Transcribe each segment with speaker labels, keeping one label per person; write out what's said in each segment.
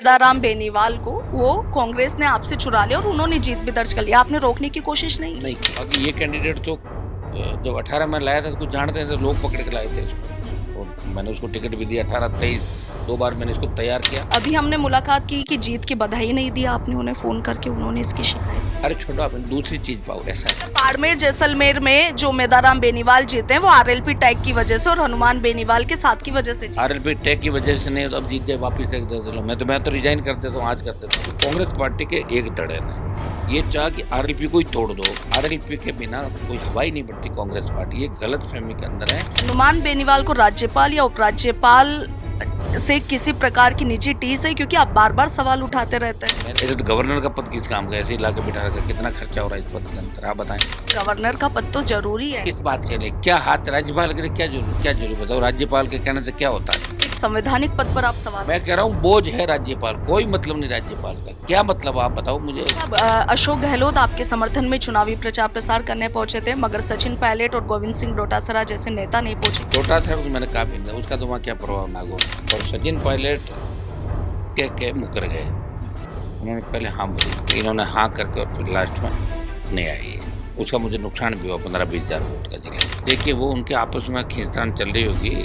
Speaker 1: मेदाराम बेनीवाल को वो कांग्रेस ने आपसे चुरा लिया और उन्होंने जीत भी दर्ज कर लिया, आपने रोकने की कोशिश नहीं की?
Speaker 2: नहीं की। बाकी ये कैंडिडेट तो जब 18 में लाया था तो कुछ जानते थे, लोग पकड़ के लाए थे इसको, और मैंने उसको टिकट भी दिया 18, 23 2 बार मैंने इसको तैयार किया।
Speaker 1: अभी हमने मुलाकात की कि जीत की बधाई नहीं दी आपने उन्हें फोन करके, उन्होंने इसकी शिकायत।
Speaker 2: अरे छोड़ो, आपने दूसरी चीज पाओ, ऐसा है।
Speaker 1: बाड़मेर जैसलमेर में जो मेदाराम बेनीवाल जीते हैं वो आरएलपी टैग की वजह से और हनुमान बेनीवाल के साथ की वजह से जीते।
Speaker 2: आरएलपी टैग की वजह से नहीं तो अब जीत जाए वापिस एक दे दो। मैं तो रिजाइन कर देता हूँ, आज कर देता हूँ। कांग्रेस पार्टी के एक धड़े ने ये चाह कि आरएलपी को ही तोड़ दो। आरएलपी के बिना कोई हवा ही नहीं बढ़ती कांग्रेस पार्टी, ये गलत फहमी के अंदर है।
Speaker 1: हनुमान बेनीवाल को राज्यपाल या उपराज्यपाल से किसी प्रकार की निजी टीस है, क्योंकि आप बार बार सवाल उठाते रहते हैं।
Speaker 2: ऐसे तो गवर्नर का पद किस काम का, ऐसे ही लाके बिठा रखा, कितना खर्चा हो रहा है इस पद के अंदर, आप बताएं।
Speaker 1: गवर्नर का पद तो जरूरी है।
Speaker 2: किस बात के लिए क्या हाथ राज्यपाल के लिए क्या जरूरी बताओ, राज्यपाल के कहने से क्या होता है?
Speaker 1: एक संवैधानिक पद पर आप सवाल।
Speaker 2: मैं कह रहा हूँ बोझ है राज्यपाल, कोई मतलब नहीं राज्यपाल का, क्या मतलब आप बताओ मुझे।
Speaker 1: अब, अशोक गहलोत आपके समर्थन में चुनावी प्रचार प्रसार करने पहुंचे थे, मगर सचिन पायलट और गोविंद सिंह डोटासरा जैसे नेता नहीं पहुंचे।
Speaker 2: छोटा था मैंने कहा भी नहीं, उसका तो वहाँ क्या प्रभाव नागौर, और सचिन पायलट के मुकर गए। उन्होंने पहले हाँ बोली, इन्होंने हाँ करके और फिर लास्ट में नहीं आई है, उसका मुझे नुकसान भी हुआ 15-20 हज़ार वोट का जिले। देखिए वो उनके आपस में खींचतान चल रही होगी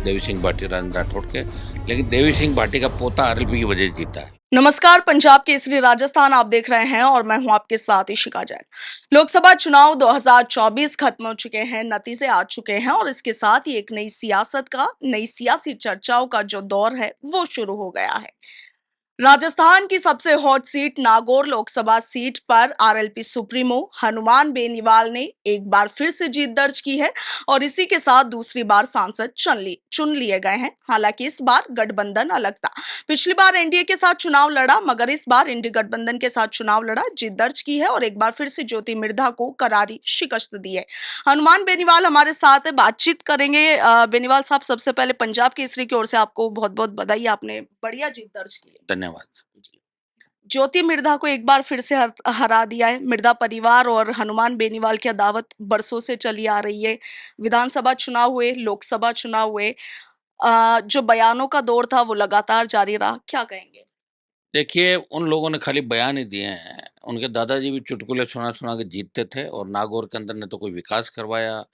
Speaker 2: देवी सिंह भाटी राजेंद्र राठौड़ के, लेकिन देवी सिंह भाटी का पोता आरएलपी की वजह से जीता है।
Speaker 1: नमस्कार, पंजाब केसरी राजस्थान आप देख रहे हैं और मैं हूं आपके साथ इशिका जैन। लोकसभा चुनाव 2024 खत्म हो चुके हैं, नतीजे आ चुके हैं और इसके साथ ही एक नई सियासी चर्चाओं का जो दौर है वो शुरू हो गया है। राजस्थान की सबसे hot seat Nagaur Lok Sabha seat पर आरएलपी सुप्रीमो हनुमान बेनीवाल ने एक बार फिर से जीत दर्ज की है और इसी के साथ दूसरी बार सांसद चुन लिए गए हैं। हालांकि इस बार गठबंधन अलग था। पिछली बार एनडीए के साथ चुनाव लड़ा, मगर इस बार इंडी गठबंधन के साथ चुनाव लड़ा, जीत दर्ज की है और एक बार फिर से ज्योति मिर्धा को करारी शिकस्त दी है। हनुमान बेनीवाल हमारे साथ है, बातचीत करेंगे। बेनीवाल साहब, सबसे पहले पंजाब केसरी की ओर से आपको बहुत बहुत बधाई, आपने बढ़िया जीत दर्ज की है।
Speaker 2: धन्यवाद।
Speaker 1: ज्योति मिर्धा को एक बार फिर से हरा दिया है। मिर्धा परिवार और हनुमान बेनीवाल की अदावत बरसों से चली आ रही है। विधानसभा चुनाव हुए, लोकसभा चुनाव हुए, जो बयानों का दौर था वो लगातार जारी रहा, क्या कहेंगे?
Speaker 2: देखिए उन लोगों ने खाली बयान ही दिए हैं, उनके दादाजी भी चुटकुले सुना सुना के जीतते थे, और नागौर के अंदर ने तो कोई विकास करवाया,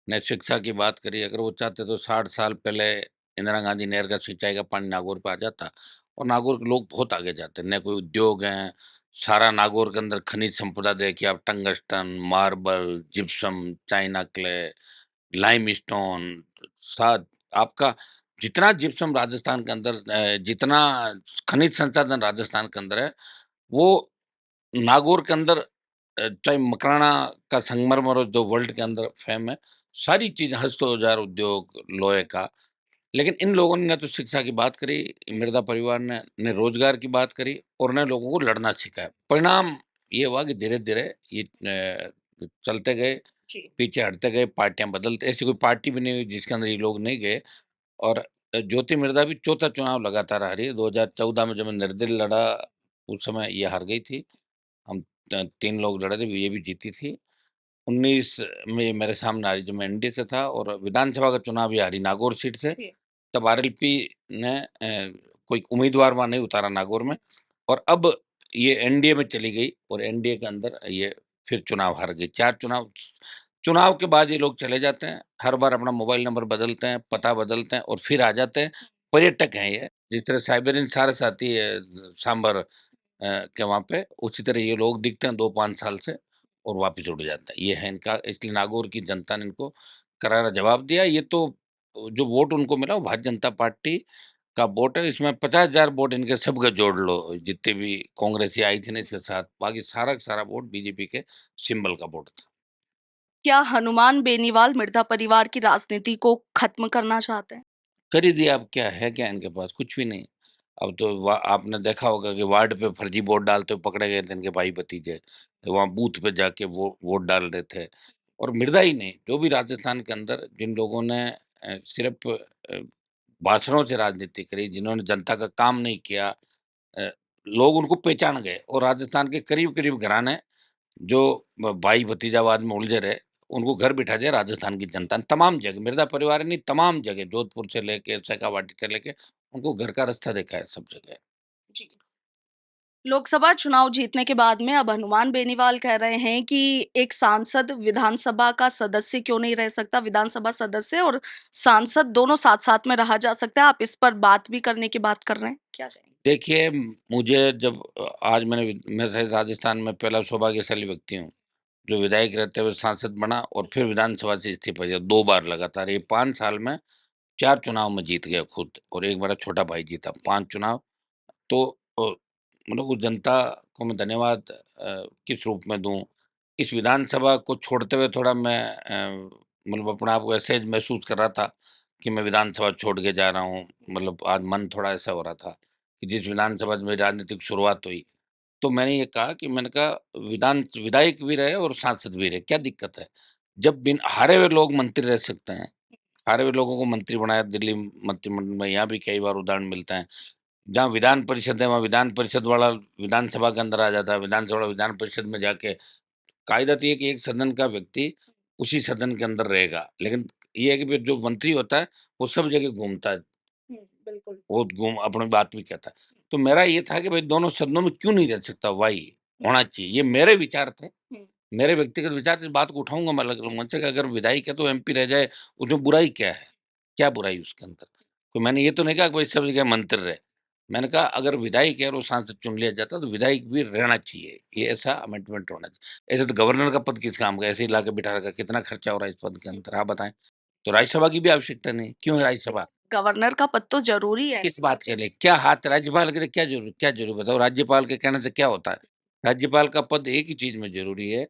Speaker 2: न शिक्षा की बात करी। अगर वो चाहते तो 60 साल पहले इंदिरा गांधी नहर का सिंचाई का पानी नागौर पे आ जाता, और नागौर के लोग बहुत आगे जाते। न कोई उद्योग हैं, सारा नागौर के अंदर खनिज संपदा देखिए आप, tungsten, marble, gypsum, China clay, limestone, साथ आपका जितना जिप्सम राजस्थान के अंदर जितना खनिज संसाधन राजस्थान के अंदर है, वो नागौर के अंदर चाहे मकराना का संगमरमर जो वर्ल्ड के अंदर फेम है, सारी चीज़ हस्त औजार उद्योग लोहे का। लेकिन इन लोगों ने न तो शिक्षा की बात करी, मिर्जा परिवार ने न रोजगार की बात करी, और न लोगों को लड़ना सिखाया। परिणाम ये हुआ कि धीरे-धीरे ये चलते गए, पीछे हटते गए, पार्टियाँ बदलते, ऐसी कोई पार्टी भी नहीं हुई जिसके अंदर ये लोग नहीं गए। और ज्योति मिर्धा भी चौथा चुनाव लगातार हारी है। 2014 में जब निर्दलीय लड़ा, उस समय ये हार गई थी। हम 3 लोग लड़े थे, ये भी जीती थी। 19 में मेरे सामने हारी जब मैं एनडीए से था, और विधानसभा का चुनाव ये हारी नागौर सीट से। तब आरएलपी ने कोई उम्मीदवार वहाँ नहीं उतारा नागौर में, और अब ये एनडीए में चली गई, और एनडीए के अंदर ये फिर चुनाव हार गई। 4 चुनाव चुनाव के बाद ये लोग चले जाते हैं, हर बार अपना मोबाइल नंबर बदलते हैं, पता बदलते हैं और फिर आ जाते हैं। पर्यटक हैं ये, जिस तरह साइबेरियन सारस आती है सांभर के वहाँ पे, उसी तरह ये लोग दिखते हैं 2-5 साल से और वापस उड़ जाते हैं। ये है इनका, इसलिए नागौर की जनता ने इनको करारा जवाब दिया। ये तो जो वोट उनको मिला वो भारतीय जनता पार्टी का वोट है। इसमें 50,000 वोट इनके सबके जोड़ लो, जितने भी कांग्रेसी आई थी ना इसके साथ, बाकी सारा का सारा वोट बीजेपी के सिंबल का वोट था।
Speaker 1: क्या हनुमान बेनीवाल मिर्धा परिवार की राजनीति को खत्म करना चाहते हैं?
Speaker 2: कर ही दिया, अब क्या है, क्या इनके पास कुछ भी नहीं। अब तो आपने देखा होगा कि वार्ड पे फर्जी वोट डालते हुए पकड़े गए थे इनके भाई भतीजे, वहाँ बूथ पे जाके वो वोट डाल रहे थे। और मृदा ही नहीं, जो भी राजस्थान के अंदर जिन लोगों ने सिर्फ भाषणों से राजनीति करी, जिन्होंने जनता का काम नहीं किया, अ, लोग उनको पहचान गए, और राजस्थान के करीब करीब घराने जो भाई भतीजावाद में उलझे रहे, उनको घर बिठा दिया राजस्थान की जनता ने। तमाम जगह मिर्जा परिवार ने तमाम जगह, जोधपुर से लेके शेखावाटी से लेके, उनको घर का रास्ता दिखाया सब जगह।
Speaker 1: जी। लोकसभा चुनाव जीतने के बाद में अब हनुमान बेनीवाल कह रहे हैं कि एक सांसद विधानसभा का सदस्य क्यों नहीं रह सकता, विधानसभा सदस्य और सांसद दोनों साथ साथ में रहा जा सकता है। आप इस पर बात भी करने की बात कर रहे हैं, क्या कहेंगे?
Speaker 2: देखिए, मुझे जब आज मैं शायद राजस्थान में पहला सौभाग्यशाली व्यक्ति हूँ, जो विधायक रहते हुए सांसद बना और फिर विधानसभा से इस्तीफा दिया 2 बार लगातार। ये 5 साल में 4 चुनाव में जीत गया खुद और एक मेरा छोटा भाई जीता, 5 चुनाव। तो मतलब उस जनता को मैं धन्यवाद किस रूप में दूँ? इस विधानसभा को छोड़ते हुए थोड़ा मैं मतलब अपने आप को असहज महसूस कर रहा था कि मैं विधानसभा छोड़ के जा रहा हूँ। मतलब आज मन थोड़ा ऐसा हो रहा था कि जिस विधानसभा में मेरी राजनीतिक शुरुआत हुई, तो मैंने ये कहा कि मैंने कहा विधायक भी रहे और सांसद भी रहे, क्या दिक्कत है? जब बिन हारे हुए लोग मंत्री रह सकते हैं, हारे हुए लोगों को मंत्री बनाया दिल्ली मंत्रिमंडल में, यहाँ भी कई बार उदाहरण मिलता है। जहाँ विधान परिषद है, वहाँ विधान परिषद वाला विधानसभा के अंदर आ जाता है, विधानसभा वाला विधान परिषद में जाके कायदा तो ये है कि एक सदन का व्यक्ति उसी सदन के अंदर रहेगा। लेकिन ये है कि फिर जो मंत्री होता है, वो सब जगह घूमता है।
Speaker 1: बिल्कुल।
Speaker 2: वो घूम अपनी बात भी कहता है। तो मेरा ये था कि भाई दोनों सदनों में क्यों नहीं रह सकता? व्हाई? होना चाहिए। ये मेरे विचार थे। मेरे व्यक्तिगत विचार थे, इस बात को उठाऊँगा मैं अलग-अलग मंच से कि अगर विधायक है तो एमपी रह जाए, उसमें बुराई क्या है? क्या बुराई उसके अंदर? तो मैंने ये तो नहीं कहा कि भाई सब जगह मंत्री रहे। मैंने कहा अगर विधायक है और वो सांसद चुन लिया जाता है तो विधायक भी रहना चाहिए। ये ऐसा अमेंडमेंट होना चाहिए। ऐसे तो गवर्नर का पद किस काम का? ऐसे ही लाके बिठा रखा है। कितना खर्चा हो रहा है इस पद के अंदर आप बताएँ? तो राज्यसभा की भी आवश्यकता नहीं। क्यों है राज्यसभा?
Speaker 1: गवर्नर का पद तो जरूरी है।
Speaker 2: किस बात के लिए? क्या हाथ राज्यपाल के लिए क्या ज़रूरी बताओ? राज्यपाल के कहने से क्या होता है? राज्यपाल का पद एक ही चीज़ में ज़रूरी है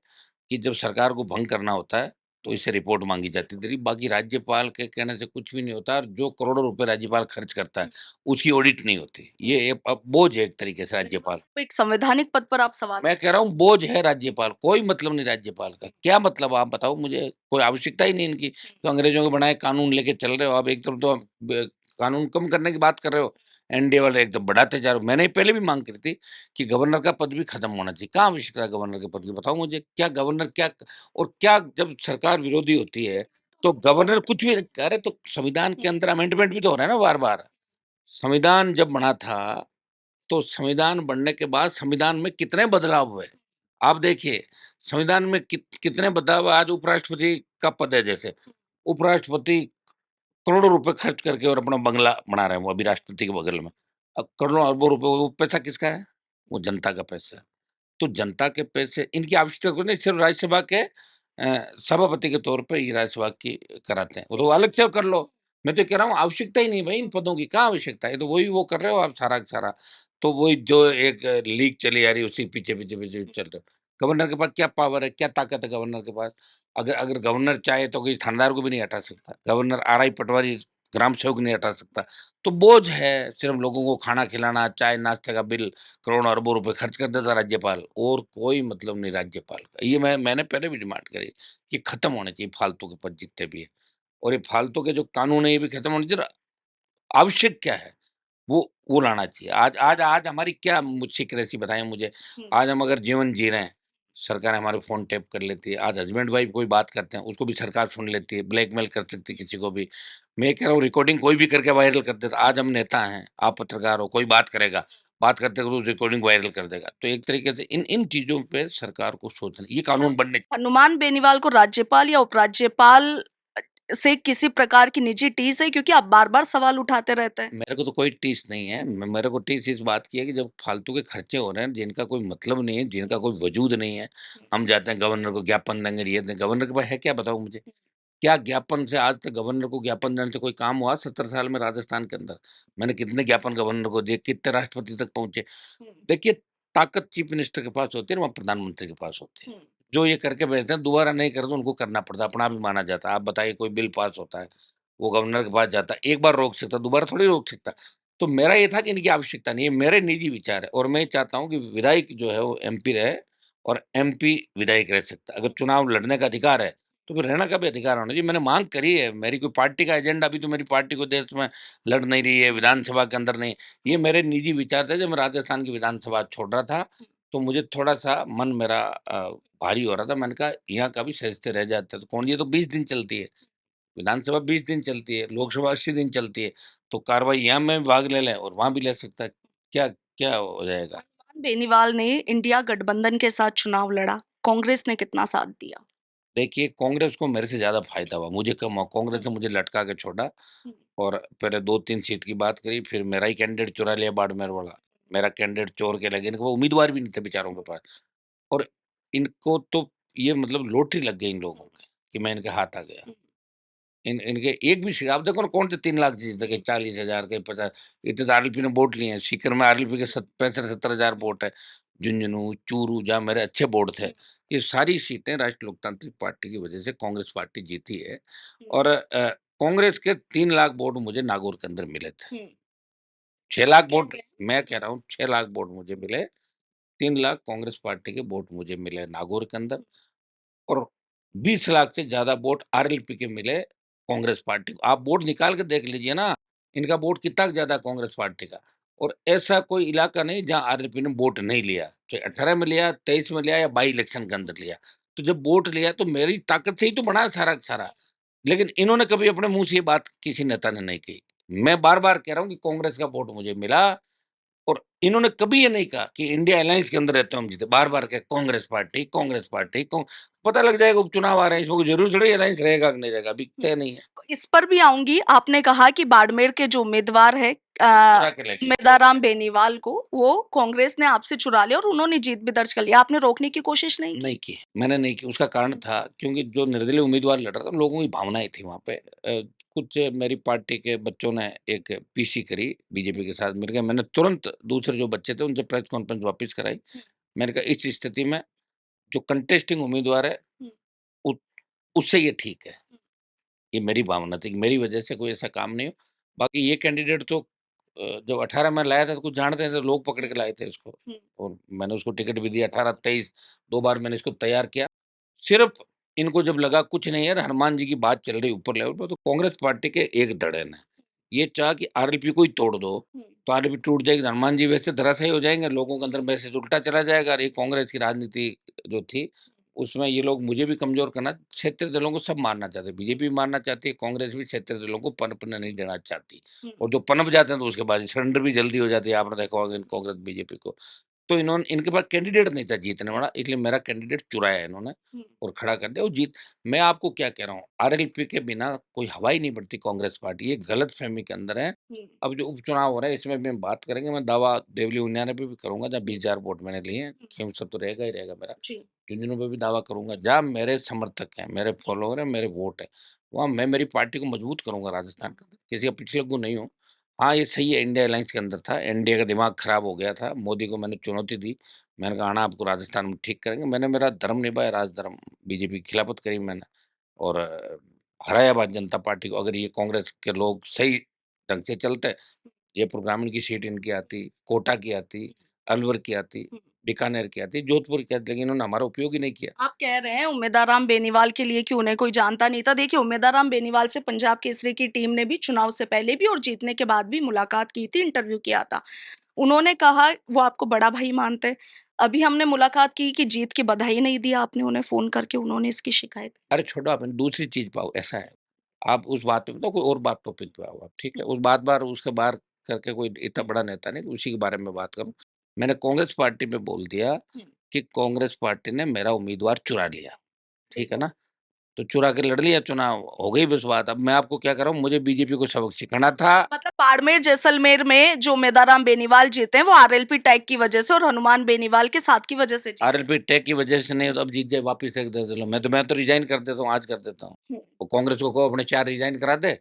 Speaker 2: कि जब सरकार को भंग करना होता है, तो इससे रिपोर्ट माँगी जाती है। बाकी राज्यपाल के कहने से कुछ भी नहीं होता और जो करोड़ों रुपए राज्यपाल खर्च करता है, उसकी ऑडिट नहीं होती। ये एक बोझ है एक तरीके से राज्यपाल।
Speaker 1: तो एक संवैधानिक पद पर आप सवाल।
Speaker 2: मैं कह रहा हूँ बोझ है राज्यपाल, कोई मतलब नहीं राज्यपाल का। क्या मतलब आप बताओ मुझे? कोई आवश्यकता ही नहीं इनकी। तो अंग्रेज़ों के बनाए कानून लेके चल रहे हो आप, एक तरफ तो आप कानून कम करने की बात कर रहे हो, एनडीए वाले एकदम बढ़ाते जा रहे हो। मैंने पहले भी माँग करी थी कि गवर्नर का पद भी खत्म होना चाहिए। कहाँ आवश्यकता है गवर्नर के पद की? बताओ मुझे, क्या गवर्नर क्या और क्या जब सरकार विरोधी होती है, तो गवर्नर कुछ भी अरे तो संविधान के अंदर अमेंडमेंट भी तो हो रहा है ना बार-बार। संविधान जब बना था तो संविधान बनने के बाद संविधान में कितने बदलाव हुए। आप देखिए, संविधान में कितने बदलाव आज उपराष्ट्रपति का पद है जैसे, उपराष्ट्रपति करोड़ों रुपए खर्च करके और अपना बंगला बना रहे हैं वो अभी राष्ट्रपति के बगल में। अब करोड़ों अरबों रुपए वो पैसा किसका है? वो जनता का पैसा है। तो जनता के पैसे इनकी आवश्यकता को नहीं सिर्फ राज्यसभा के सभापति के तौर पे ये राज्यसभा की कराते हैं। वो तो अलग से कर लो। मैं तो कह रहा हूँ आवश्यकता ही नहीं भाई इन पदों की, कहाँ आवश्यकता है? ये तो वही वो कर रहे हो आप सारा का सारा। तो वही जो एक लीक चली आ रही है उसी पीछे चल रहे हो। गवर्नर के पास क्या पावर है, क्या ताकत है गवर्नर के पास? अगर अगर गवर्नर चाहे तो किसी थानेदार को भी नहीं हटा सकता। गवर्नर आरआई पटवारी ग्राम सेवक नहीं हटा सकता। तो बोझ है, सिर्फ लोगों को खाना खिलाना, चाय नाश्ते का बिल करोड़ों अरबों रुपए खर्च कर देता राज्यपाल और कोई मतलब नहीं राज्यपाल का। ये मैंने पहले भी डिमांड करी कि खत्म होने चाहिए फालतू के पद जितने भी हैं और ये फालतू के जो कानून है ये भी खत्म होने चाहिए। आवश्यक क्या है वो लाना चाहिए। आज आज आज हमारी क्या सीक्रेसी बताएं मुझे। आज हम अगर जीवन जी रहे हैं, सरकार हमारे फोन टैप कर लेती है। आज हस्बैंड वाइफ कोई बात करते हैं उसको भी सरकार सुन लेती है, ब्लैकमेल कर सकती है किसी को भी। मैं कह रहा हूँ रिकॉर्डिंग कोई भी करके वायरल कर देता। आज हम नेता हैं, आप पत्रकार हो, कोई बात करेगा, बात करते तो रिकॉर्डिंग वायरल कर देगा। तो एक तरीके से इन इन चीजों पे सरकार को सोचना, ये कानून बनने।
Speaker 1: हनुमान बेनीवाल को राज्यपाल या उपराज्यपाल से किसी प्रकार की निजी टीस है, क्योंकि आप बार-बार सवाल उठाते रहते हैं।
Speaker 2: मेरे को तो कोई टीस नहीं है। मेरे को टीस इस बात की है कि जब फालतू के खर्चे हो रहे हैं, जिनका कोई मतलब नहीं है, जिनका कोई वजूद नहीं है, हम जाते हैं गवर्नर को ज्ञापन देंगे, ये दें। गवर्नर के पास है क्या बताओ मुझे? क्या ज्ञापन से आज तक गवर्नर को ज्ञापन देने से कोई काम हुआ 70 साल में राजस्थान के अंदर? मैंने कितने ज्ञापन गवर्नर को दिए, कितने राष्ट्रपति तक पहुँचे। देखिए, ताकत चीफ मिनिस्टर के पास होती है और वहाँ प्रधानमंत्री के पास होती है। जो ये करके भेजते हैं, दोबारा नहीं करे तो उनको करना पड़ता है, अपना भी माना जाता है। आप बताइए कोई बिल पास होता है, वो गवर्नर के पास जाता है, एक बार रोक सकता है, दोबारा थोड़ी रोक सकता। तो मेरा ये था कि इनकी आवश्यकता नहीं है, मेरे निजी विचार है और मैं चाहता हूँ कि विधायक जो है वो एमपी रहे और एमपी विधायक रह सकता है। अगर चुनाव लड़ने का अधिकार है, तो फिर रहना का भी अधिकार होना चाहिए। मैंने माँग करी है, मेरी कोई पार्टी का एजेंडा अभी तो मेरी पार्टी को देश में लड़ नहीं रही है, विधानसभा के अंदर नहीं। ये मेरे निजी विचार थे जब मैं राजस्थान की विधानसभा छोड़ रहा था, तो मुझे थोड़ा-सा मन मेरा भारी हो रहा था। मैंने कहा यहाँ का भी सजते रह जाते तो कौन, ये तो 20 दिन चलती है, विधानसभा 20 दिन चलती है, लोकसभा 80 दिन चलती है, तो कार्रवाई यहाँ में भाग ले लें और वहाँ भी ले सकता है। क्या क्या हो जाएगा?
Speaker 1: बेनीवाल ने इंडिया गठबंधन के साथ चुनाव लड़ा, कांग्रेस ने कितना साथ दिया?
Speaker 2: देखिए, कांग्रेस को मेरे से ज़्यादा फ़ायदा हुआ, मुझे कम हुआ। कांग्रेस ने मुझे लटका के छोड़ा और पहले 2-3 सीट की बात करी, फिर मेरा ही कैंडिडेट चुरा लिया बाड़मेर वाला। मेरा कैंडिडेट चोर के लगे, इनके पास उम्मीदवार भी नहीं थे बेचारों के पास। और इनको तो ये मतलब लॉटरी लग गई इन लोगों की कि मैं इनके हाथ आ गया। इनके एक भी आप देखो ना कौन से 3 लाख जीत के 40,000 के 50 इतने तो आरएलपी ने वोट लिए हैं। सीकर में आरएलपी के 65-70,000 वोट है। झुंझुनू, चूरू जहाँ मेरे अच्छे वोट थे, ये सारी सीटें राष्ट्रीय लोकतांत्रिक पार्टी की वजह से कांग्रेस पार्टी जीती है। और कांग्रेस के 3 लाख वोट मुझे नागौर के अंदर मिले थे। 6 लाख वोट मैं कह रहा हूँ 6 लाख वोट मुझे मिले, 3 लाख कांग्रेस पार्टी के वोट मुझे मिले नागौर के अंदर। और 20 लाख से ज़्यादा वोट आरएलपी के मिले कांग्रेस पार्टी को। आप वोट निकाल के देख लीजिए ना, इनका वोट कितना ज़्यादा कांग्रेस पार्टी का। और ऐसा कोई इलाका नहीं जहाँ आरएलपी ने वोट नहीं लिया, चाहे 18 में लिया, 23 में लिया या बाई इलेक्शन के अंदर लिया। तो जब वोट लिया तो मेरी ताकत से ही तो बना है सारा का सारा। लेकिन इन्होंने कभी अपने मुँह से ये बात किसी नेता ने नहीं कही। मैं बार-बार कह रहा हूँ कि कांग्रेस का वोट मुझे मिला और इन्होंने कभी ये नहीं कहा कि इंडिया अलायंस के अंदर रहते हो हम जीते। बार-बार कहे कांग्रेस पार्टी पता लग जाएगा उपचुनाव आ रहे हैं, इसमें कोई ज़रूरी थोड़ी अलायंस रहेगा कि नहीं रहेगा, अभी तय नहीं है।
Speaker 1: इस पर भी आऊंगी। आपने कहा कि बाड़मेर के जो उम्मीदवार है
Speaker 2: चुरा के ले गए।
Speaker 1: उम्मीदवार बेनीवाल को वो कांग्रेस ने आपसे चुरा लिया और उन्होंने जीत भी दर्ज कर लिया, आपने रोकने की कोशिश नहीं की?
Speaker 2: नहीं की, मैंने नहीं की। उसका कारण था क्योंकि जो निर्दलीय उम्मीदवार लड़ रहा था, लोगों की भावनाएँ थी वहाँ पे। कुछ मेरी पार्टी के बच्चों ने एक पीसी करी बीजेपी के साथ मिलके। मैंने तुरंत दूसरे जो बच्चे थे उनसे प्रेस कॉन्फ्रेंस वापस कराई। मैंने कहा इस स्थिति में जो कंटेस्टिंग उम्मीदवार है उ उससे ये ठीक है। ये मेरी भावना थी कि मेरी वजह से कोई ऐसा काम नहीं हो। बाकी ये कैंडिडेट तो जब 18 में लाया था तो कुछ जानते थे, लोग पकड़ के लाए थे इसको। और मैंने उसको टिकट भी दिया 18-23 2 बार मैंने इसको तैयार किया। सिर्फ़ इनको जब लगा कुछ नहीं है, हनुमान जी की बात चल रही ऊपर लेवल पे, तो कांग्रेस पार्टी के एक धड़े ने ये चाहा कि आरएलपी को ही तोड़ दो, तो आरएलपी टूट जाएगी, तो हनुमान जी वैसे धराशायी हो जाएँगे, लोगों के अंदर मैसेज उल्टा चला जाएगा और ये कांग्रेस की राजनीति जो थी, उसमें ये लोग मुझे भी कमज़ोर करना क्षेत्रीय दलों को सब मारना चाहते हैं। बीजेपी भी मारना चाहती है, कांग्रेस भी क्षेत्रीय दलों को पनपने नहीं देना चाहती। और जो पनप जाते हैं तो उसके बाद सरेंडर भी जल्दी हो जाती है, आपने देखा होगा इन कांग्रेस बीजेपी को। तो इन्होंने इनके पास कैंडिडेट नहीं था जीतने वाला, इसलिए मेरा कैंडिडेट चुराया इन्होंने और खड़ा कर दिया और जीत। मैं आपको क्या कह रहा हूँ, आरएलपी के बिना कोई हवा ही नहीं बढ़ती कांग्रेस पार्टी, ये गलतफ़हमी के अंदर है। अब जो उपचुनाव हो रहा है इसमें भी हम बात करेंगे, मैं दावा देवली उन्नाव पे भी करूँगा जहाँ 20,000 वोट मैंने लिए हैं, गेहूँ सब तो रहेगा ही रहेगा मेरा। झुंझुनू पे भी दावा करूँगा, जहाँ मेरे समर्थक हैं, मेरे फॉलोवर हैं, मेरे वोट हैं, वहाँ मैं मेरी पार्टी को मजबूत करूँगा राजस्थान के अंदर, किसी का पिछलग्गू नहीं हूँ। हाँ, ये सही है इंडिया अलायंस के अंदर था, एनडीए का दिमाग खराब हो गया था, मोदी को मैंने चुनौती दी, मैंने कहा आना आपको राजस्थान में ठीक करेंगे, मैंने मेरा धर्म निभाया राजधर्म, बीजेपी की खिलाफत करी मैंने और हराया भारतीय जनता पार्टी को। अगर ये कांग्रेस के लोग सही ढंग से चलते, जयपुर ग्रामीण की सीट इनकी आती, कोटा की आती, अलवर की आती, बीकानेर की आती, जोधपुर की आती, लेकिन इन्होंने हमारा उपयोग ही नहीं किया।
Speaker 1: आप कह रहे हैं उम्मीदवार बेनीवाल के लिए कि उन्हें कोई जानता नहीं था। देखिए, उम्मीदवार बेनीवाल से पंजाब केसरी की टीम ने भी चुनाव से पहले भी और जीतने के बाद भी मुलाकात की थी, इंटरव्यू किया था। उन्होंने कहा वो आपको बड़ा भाई मानते हैं। अभी हमने मुलाकात की कि जीत की बधाई नहीं दी आपने उन्हें फ़ोन करके, उन्होंने इसकी शिकायत।
Speaker 2: अरे छोड़ो आपने दूसरी चीज़ पाओ, ऐसा है। आप उस बात पे बताओ कोई और बात टॉपिक पे आओ आप, ठीक है? उस बार-बार उसके बाहर करके कोई इतना बड़ा नेता नहीं, उसी के बारे में बात करूँ। मैंने कांग्रेस पार्टी पे बोल दिया कि कांग्रेस पार्टी ने मेरा उम्मीदवार चुरा लिया, ठीक है ना? तो चुरा के लड़ लिया चुनाव, हो गई बस बात। अब मैं आपको क्या कर रहा हूँ, मुझे बीजेपी को सबक सिखाना था।
Speaker 1: मतलब बाड़मेर जैसलमेर में जो उम्मीदवार बेनीवाल जीते हैं वो आरएलपी टैग की वजह से और हनुमान बेनीवाल के साथ की वजह से जीते
Speaker 2: आरएलपी टैग की वजह से नहीं तो अब जीत जाए वापिस एक दे दे लो। मैं तो रिज़ाइन कर देता हूँ, आज कर देता हूँ।
Speaker 1: हैं।
Speaker 2: वो कांग्रेस को कहो अपने 4 रिज़ाइन करा दे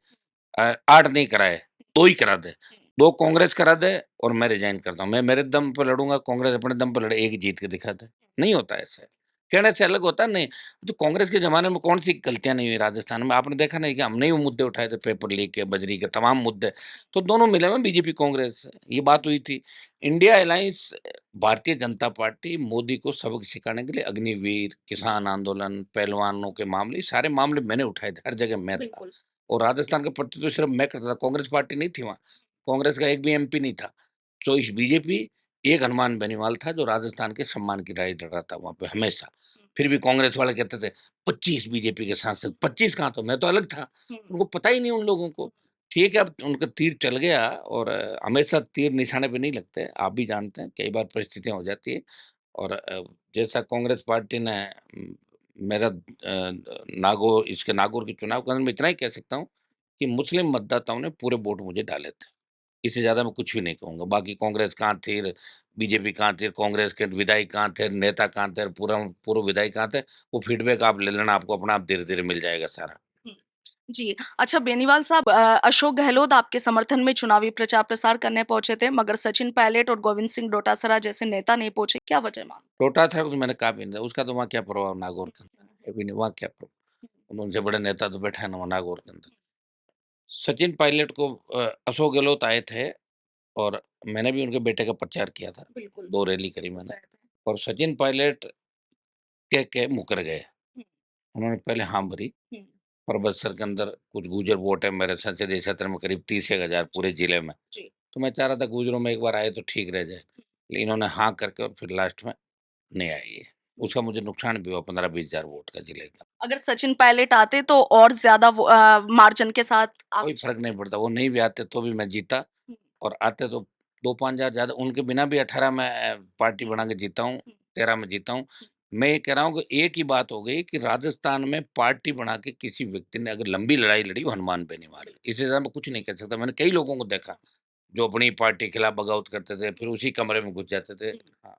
Speaker 2: 8 नहीं कराए, 2 ही करा दे। 2 कांग्रेस करा दे और मैं रिज़ाइन करता हूँ। मैं मेरे दम पे लड़ूँगा, कांग्रेस अपने दम पे लड़े, 1 जीत के दिखा दे। नहीं होता ऐसे। कहने से अलग होता है नहीं। तो कांग्रेस के ज़माने में कौन-सी गलतियाँ नहीं हुई राजस्थान में? आपने देखा नहीं कि हमने ही वो मुद्दे उठाए थे पेपर लीक के, बजरी के तमाम मुद्दे। तो दोनों मिले हुए हैं बीजेपी कांग्रेस से, ये बात हुई थी। India alliance Bharatiya Janata party Modi को सबक सिखाने के लिए अग्निवीर, किसान आंदोलन, पहलवानों के मामले, ये सारे मामले मैंने उठाए थे, हर जगह मैं था।
Speaker 1: बिल्कुल।
Speaker 2: और राजस्थान का प्रतिनिधित्व सिर्फ मैं करता था, कांग्रेस पार्टी नहीं थी वहाँ। कांग्रेस का एक भी एमपी नहीं था। तो इस बीजेपी, एक हनुमान बेनीवाल था जो राजस्थान के सम्मान की लड़ाई लड़ रहा था वहाँ पे हमेशा। फिर भी कांग्रेस वाले कहते थे 25 बीजेपी के सांसद, 25 कहाँ, तो मैं तो अलग था। उनको पता ही नहीं उन लोगों को। ठीक है, अब उनका तीर चल गया और हमेशा तीर निशाने पे नहीं लगते, आप भी जानते हैं, कई बार परिस्थितियाँ हो जाती है और जैसा कांग्रेस पार्टी ने मेरा नागौर के चुनाव के अंदर मैं इतना ही कह सकता हूँ कि मुस्लिम मतदाताओं ने पूरे वोट मुझे डाले थे। इससे ज़्यादा मैं कुछ भी नहीं कहूँगा। बाकी कांग्रेस कहाँ थी, बीजेपी कहाँ थी, कांग्रेस के विधायक कहाँ थे, नेता कहाँ थे, पूर्व विधायक कहाँ थे, वो फीडबैक आप ले लेना, आपको अपना आप धीरे-धीरे मिल जाएगा सारा।
Speaker 1: हुँ। जी। अच्छा बेनीवाल साहब अशोक गहलोत आपके समर्थन में चुनावी प्रचार-प्रसार करने पहुँचे थे, मगर सचिन पायलट और गोविंद सिंह डोटासरा जैसे नेता नहीं पहुँचे, क्या वजह मानते
Speaker 2: छोटा था तो मैंने कहा भी नहीं, उसका तो वहाँ क्या प्रभाव नागौर के अंदर
Speaker 1: हैं?
Speaker 2: है भी नहीं, वहाँ क्या प्रभाव, उनसे बड़े नेता तो बैठा है ना वहाँ नागौर के अंदर। सचिन पायलट को अशोक गहलोत आए थे और मैंने भी उनके बेटे का प्रचार किया था,
Speaker 1: बिल्कुल,
Speaker 2: 2 रैली करी मैंने
Speaker 1: रहते हैं।
Speaker 2: और सचिन पायलट कह के मुकर गए।
Speaker 1: हुँ,
Speaker 2: उन्होंने पहले हाँ भरी,
Speaker 1: हुँ,
Speaker 2: परबतसर के अंदर कुछ गुर्जर वोट है मेरे संसदीय क्षेत्र में करीब 30,000
Speaker 1: जी,
Speaker 2: पूरे जिले में,
Speaker 1: जी।
Speaker 2: तो मैं चाह रहा था गुर्जरों में एक बार आए तो ठीक रह जाए, लेकिन इन्होंने हाँ करके और फिर लास्ट में नहीं आई है। उसका मुझे नुकसान भी हुआ 15-20 हज़ार वोट का जिले का।
Speaker 1: अगर सचिन पायलट आते तो और ज़्यादा वो मार्जिन के साथ आप
Speaker 2: कोई फ़र्क नहीं पड़ता, वो नहीं भी आते तो भी मैं जीता
Speaker 1: हुँ,
Speaker 2: और आते तो 2-5 हज़ार ज़्यादा उनके बिना भी 18 में पार्टी बना के जीता हूँ,
Speaker 1: हुँ,
Speaker 2: 13 में जीता हूँ।
Speaker 1: हुँ,
Speaker 2: मैं ये कह रहा हूँ कि एक ही बात हो गई कि राजस्थान में पार्टी बना के किसी व्यक्ति ने अगर लंबी लड़ाई लड़ी वो हनुमान बेनीवाल है। इससे ज़्यादा मैं कुछ नहीं कह सकता। मैंने कई लोगों को देखा, जो अपनी पार्टी के खिलाफ बगावत करते थे, फिर उसी कमरे में घुस जाते थे।
Speaker 1: हुँ।
Speaker 2: हाँ,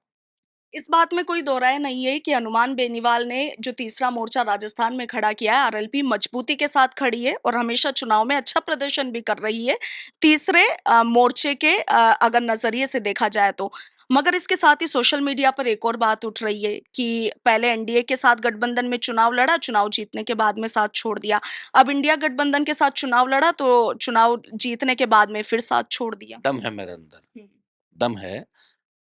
Speaker 1: इस बात में कोई दो राय नहीं है कि हनुमान बेनीवाल ने जो तीसरा मोर्चा राजस्थान में खड़ा किया है, आरएलपी मजबूती के साथ खड़ी है और हमेशा चुनाव में अच्छा प्रदर्शन भी कर रही है, तीसरे मोर्चे के अगर नज़रिए से देखा जाए तो। मगर इसके साथ ही सोशल मीडिया पर एक और बात उठ रही है कि पहले एनडीए के साथ गठबंधन में चुनाव लड़ा, चुनाव जीतने के बाद में साथ छोड़ दिया। अब इंडिया गठबंधन के साथ चुनाव लड़ा, तो चुनाव जीतने के बाद में फिर साथ छोड़ दिया।
Speaker 2: दम है मेरे अंदर,
Speaker 1: हुँ,
Speaker 2: दम है।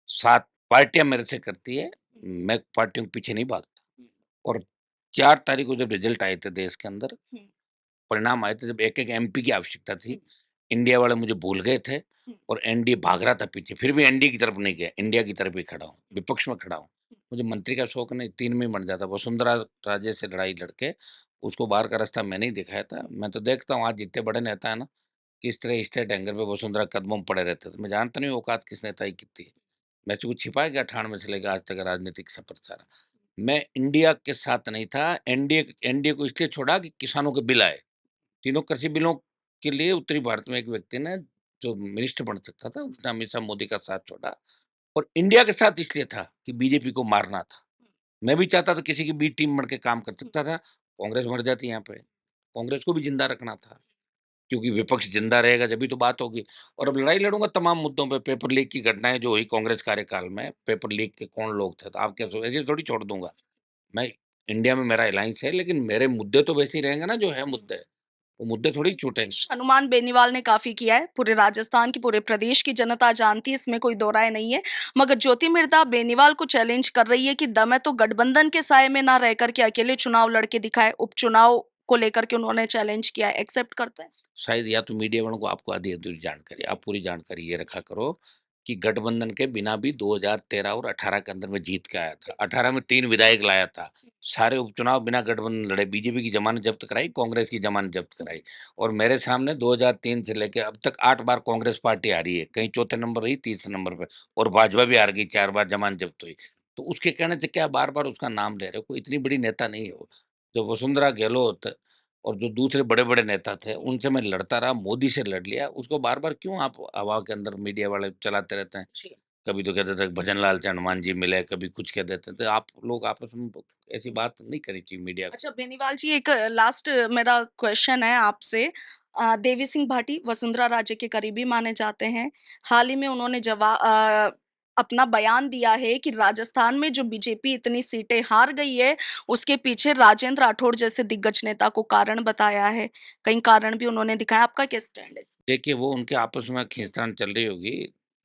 Speaker 2: 7 पार्टियाँ मेरे से करती है,
Speaker 1: हुँ,
Speaker 2: मैं पार्टियों के पीछे नहीं भागता
Speaker 1: हुँ,
Speaker 2: और 4 तारीख को जब रिज़ल्ट आए थे देश के अंदर,
Speaker 1: हुँ,
Speaker 2: परिणाम आए थे, जब एक-एक एमपी की आवश्यकता
Speaker 1: हुँ,
Speaker 2: थी, इंडिया वाले मुझे भूल गए थे
Speaker 1: हुँ,
Speaker 2: और एनडीए भाग रहा था पीछे, फिर भी एनडीए की तरफ नहीं गया, इंडिया की तरफ ही खड़ा हूँ,
Speaker 1: हुँ,
Speaker 2: विपक्ष में खड़ा हूँ।
Speaker 1: हुँ,
Speaker 2: मुझे मंत्री का शौक नहीं, 3 में ही बन जाता। वसुंधरा राजे से लड़ाई लड़के, उसको बाहर का रास्ता मैंने ही दिखाया था। मैं तो देखता हूँ आज जितने बड़े नेता हैं ना, किस तरह स्टेट एंकर पे वसुंधरा कदमों में पड़े रहते थे। मैं जानता नहीं औकात किस नेता की कितनी है। मैं से कुछ छिपाया क्या ठाण में से लेके आज तक राजनीतिक सफर सारा। मैं इंडिया के साथ नहीं था, एनडीए एनडीए को इसलिए छोड़ा कि किसानों के बिल आए। तीनों कृषि बिलों के लिए उत्तरी भारत में एक व्यक्ति ने जो मिनिस्टर बन सकता था, उसने हमेशा मोदी का साथ छोड़ा और इंडिया के साथ इसलिए था कि बीजेपी को मारना था। मैं भी चाहता था किसी की बी टीम बन के काम कर
Speaker 1: हुँ,
Speaker 2: सकता था, कांग्रेस मर जाती यहाँ पे। कांग्रेस को भी ज़िंदा रखना था, क्योंकि विपक्ष ज़िंदा रहेगा जभी तो बात होगी और अब लड़ाई लड़ूँगा तमाम मुद्दों पे, पेपर लीक की घटनाएँ जो हुई कांग्रेस कार्यकाल में, पेपर लीक के कौन लोग थे, तो आप क्या ऐसे ही थोड़ी छोड़ दूँगा। मैं इंडिया में मेरा अलायंस है, लेकिन मेरे मुद्दे तो वैसे ही रहेंगे ना जो है मुद्दे, वो मुद्दे थोड़ी छूटेंगे।
Speaker 1: हनुमान बेनीवाल ने काफ़ी किया है, पूरे राजस्थान की, पूरे प्रदेश की जनता जानती है, इसमें कोई दो राय नहीं है। मगर ज्योति मृधा बेनीवाल को चैलेंज कर रही है कि दम है तो गठबंधन के साये में ना रह कर के अकेले चुनाव लड़के दिखाए, उपचुनाव को लेकर के उन्होंने चैलेंज किया है, एक्सेप्ट करते हैं?
Speaker 2: शायद या तो मीडिया वालों को आपको आधी अधूरी जानकारी, आप पूरी जानकारी ये रखा करो कि गठबंधन के बिना भी 2013 और 18 के अंदर मैं जीत के आया था। 18 में 3 विधायक लाया था। सारे उपचुनाव बिना गठबंधन लड़े, बीजेपी की जमानत जब्त कराई, कांग्रेस की जमानत जब्त कराई और मेरे सामने 2003 से लेके अब तक 8 बार कांग्रेस पार्टी आ रही है। कहीं चौथे नंबर रही, तीसरे नंबर पे और भाजपा भी हार गई, 4 बार जमानत जब्त हुई। तो उसके कहने से क्या बार-बार उसका नाम ले रहे हो? कोई इतनी बड़ी नेता नहीं है वो। जो वसुंधरा गहलोत और जो दूसरे बड़े-बड़े नेता थे, उनसे मैं लड़ता रहा, मोदी से लड़ लिया, उसको बार-बार क्यों आप हवा के अंदर मीडिया वाले चलाते रहते हैं?
Speaker 1: जी।
Speaker 2: कभी तो कहते थे भजन लाल से हनुमान जी मिले, कभी कुछ कह देते थे। आप लोग आपस में ऐसी बात नहीं करनी चाहिए मीडिया को।
Speaker 1: अच्छा बेनीवाल जी एक लास्ट मेरा क्वेश्चन है आपसे देवी सिंह भाटी वसुंधरा राजे के करीबी माने जाते हैं। हाल ही में उन्होंने अपना बयान दिया है कि राजस्थान में जो बीजेपी इतनी सीटें हार गई है, उसके पीछे राजेंद्र राठौड़ जैसे दिग्गज नेता को कारण बताया है। कई कारण भी उन्होंने दिखाया। आपका क्या स्टैंड है?
Speaker 2: देखिए, वो उनके आपस में खींचतान चल रही होगी,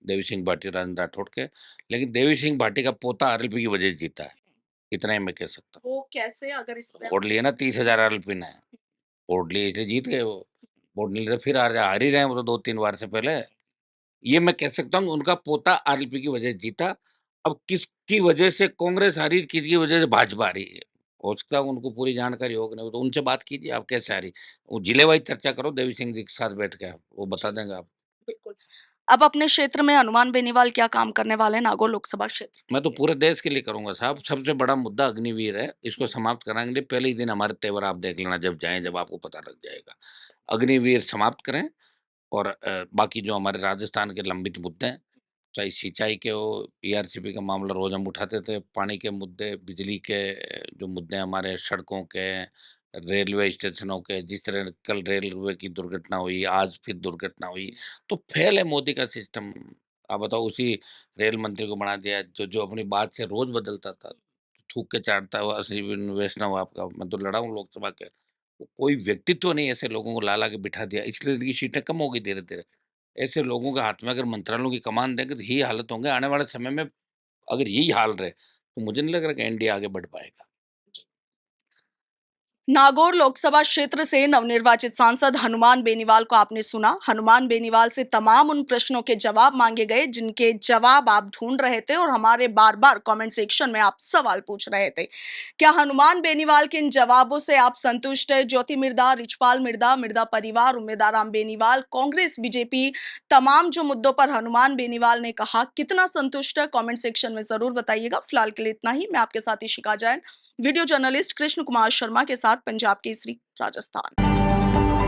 Speaker 2: देवी सिंह भाटी, राजेंद्र राठौड़ के, लेकिन देवी सिंह भाटी का पोता आरएलपी की वजह से जीता है, इतना ही मैं कह सकता
Speaker 1: वो कैसे अगर इस पे
Speaker 2: हूँ। वोट लिए ना 30,000 आरएलपी ने, वोट लिए इसलिए जीत गए वो। वोट नहीं लिए फिर हार ही रहे हैं वो तो 2-3 बार से पहले। ये मैं कह सकता हूँ उनका पोता आरएलपी की वजह से जीता। अब किसकी वजह से कांग्रेस हारी, किसकी वजह से भाजपा हारी है, हो सकता है उनको पूरी जानकारी हो कि नहीं, तो उनसे बात कीजिए, आप कैसे आ रही? वो जिले वाइज़ चर्चा करो देवी सिंह जी के साथ बैठ के, आप वो बता
Speaker 1: जी,
Speaker 2: देंगे आप।
Speaker 1: बिल्कुल। अब अपने क्षेत्र में हनुमान बेनीवाल क्या काम करने वाले हैं नागौर लोकसभा क्षेत्र
Speaker 2: मैं
Speaker 1: के
Speaker 2: तो
Speaker 1: लिए?
Speaker 2: पूरे देश के लिए करूँगा साहब, सबसे बड़ा मुद्दा अग्निवीर है, इसको समाप्त कराने के लिए पहले ही दिन हमारे तेवर आप देख लेना जब जाएँ, जब आपको पता लग जाएगा। अग्निवीर समाप्त करें और बाकी जो हमारे राजस्थान के लंबित मुद्दे हैं, चाहे सिंचाई के हो, पीआरसीपी का मामला रोज़ हम उठाते थे, पानी के मुद्दे, बिजली के जो मुद्दे हैं हमारे, सड़कों के, रेलवे स्टेशनों के, जिस तरह कल रेलवे की दुर्घटना हुई, आज फिर दुर्घटना हुई, तो फेल है मोदी का सिस्टम। आप बताओ, उसी रेल मंत्री को बना दिया जो जो अपनी बात से रोज़ बदलता था, थूक के चाटता हुआ अश्विनी वैष्णव आपका, मैं तो लड़ा हूँ लोकसभा के। कोई व्यक्तित्व नहीं, ऐसे लोगों को ला-ला के बिठा दिया, इसलिए इनकी सीटें कम होगी धीरे-धीरे। ऐसे लोगों के हाथ में अगर मंत्रालयों की कमान देंगे तो यही हालत होंगे आने वाले समय में। अगर यही हाल रहे तो मुझे नहीं लग रहा कि एनडीए आगे बढ़ पाएगा।
Speaker 1: नागौर लोकसभा क्षेत्र से नवनिर्वाचित सांसद हनुमान बेनीवाल को आपने सुना। हनुमान बेनीवाल से तमाम उन प्रश्नों के जवाब मांगे गए जिनके जवाब आप ढूंढ रहे थे और हमारे बार बार कमेंट सेक्शन में आप सवाल पूछ रहे थे। क्या हनुमान बेनीवाल के इन जवाबों से आप संतुष्ट है? ज्योति मिर्दा, रिचपाल मिर्दा, मिर्दा परिवार, उम्मीदवार राम बेनीवाल, कांग्रेस, बीजेपी, तमाम जो मुद्दों पर हनुमान बेनीवाल ने कहा, कितना संतुष्ट है? कमेंट सेक्शन में जरूर बताइएगा। फिलहाल के लिए इतना ही। मैं आपके साथ इशिका जैन, वीडियो जर्नलिस्ट कृष्ण कुमार शर्मा के साथ, पंजाब केसरी, राजस्थान।